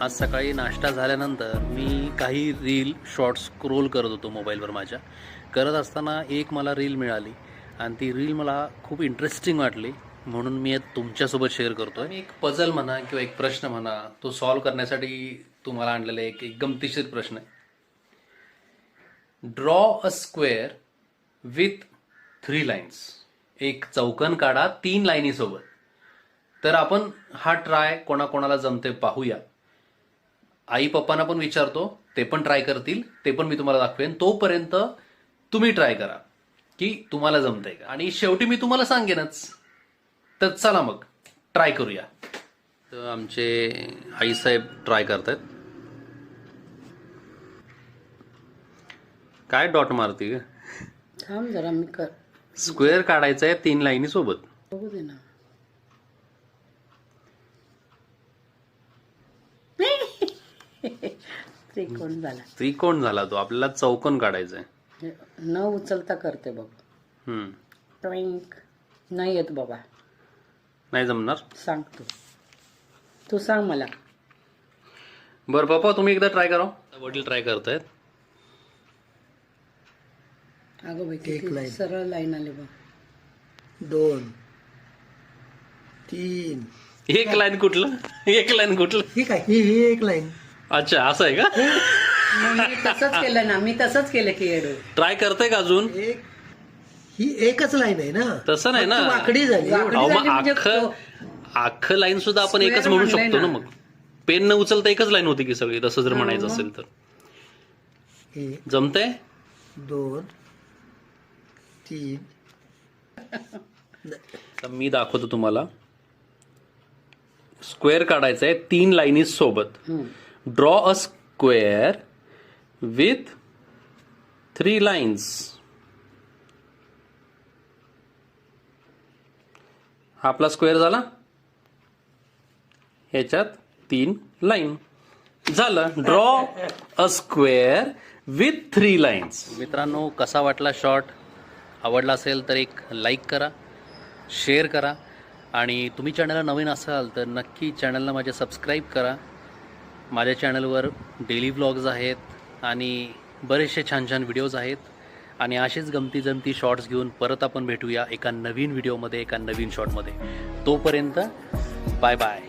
आज सकाळी नाश्ता झाल्यानंतर मी काही रील शॉर्ट्स स्क्रोल करत होतो मोबाईलवर माझ्या. करत असताना एक मला रील मिळाली आणि ती रील मला खूप इंटरेस्टिंग वाटली, म्हणून मी तुमच्यासोबत शेअर करतो. मी एक पझल म्हणा किंवा एक प्रश्न म्हणा, तो सॉल्व करण्यासाठी तुम्हाला आणलेला एक गमतीशीर प्रश्न आहे. Draw a square with 3 lines. एक चौकन काढा 3 लाईनीसोबत. तर आपण हा ट्राय कोणाकोणाला जमते पाहूया. आई पप्पांना पण विचारतो, ते पण ट्राय करतील, ते पण मी तुम्हाला दाखवेन. तोपर्यंत तुम्ही ट्राय करा की तुम्हाला जमतंय का, आणि शेवटी मी तुम्हाला सांगेनच. तर चला मग ट्राय करूया. तर आमचे आईसाहेब ट्राय करतायत. काय डॉट मारते? थांब जरा मी कर. स्क्वेअर काढायचा आहे 3 लाईनी सोबत. बघू दे ना. त्रिकोण झाला. त्रिकोण झाला तो. आपल्याला चौकोन काढायचा आहे. न उचलता करते बघ. ट्विंक नाही येत बाबा. नाही जमणार. सांग तू सांग मला. बरं पप्पा, तुम्ही एकदा ट्राय करा. वडील ट्राय करतायत. अगं बाई किती सरळ लाईन आले बघ. 2 3. एक लाईन कुठलं? एक लाईन कुठलं? ठीक आहे, ही एक लाईन. अच्छा, असं आहे का? मी तसंच केलं ना. मी तसंच केलं की येडो. ट्राय करताय का अजून? ही एकच लाईन आहे ना. तसं नाही ना. फक्त वाकडी झाली. अहो, मग म्हणजे अख्खं लाईन सुद्धा आपण एकच म्हणू शकतो ना. मग पेन न उचलता एकच लाईन होती की सगळी, तसं जर म्हणायचं असेल तर. हे जमतंय? 2 3. तर मी दाखवतो तुम्हाला. स्क्वेअर काढायचा आहे 3 लाईनी सोबत. Draw a square with 3 lines. हा आपला स्क्वेअर झाला. ह्याच्यात 3 लाईन झालं. Draw a square with 3 lines. मित्रांनो, कसा वाटला शॉर्ट? आवडला असेल तर एक लाईक करा, शेअर करा, आणि तुम्ही चॅनलला नवीन असाल तर नक्की चॅनलला माझ्या सबस्क्राईब करा. माझ्या चॅनलवर डेली व्लॉग्स आहेत आणि बरेचसे छान छान व्हिडिओज आहेत. आणि असेच गमती जमती शॉर्ट्स घेऊन परत आपण भेटूया एका नवीन व्हिडिओमध्ये, एका नवीन शॉर्टमध्ये. तोपर्यंत बाय बाय.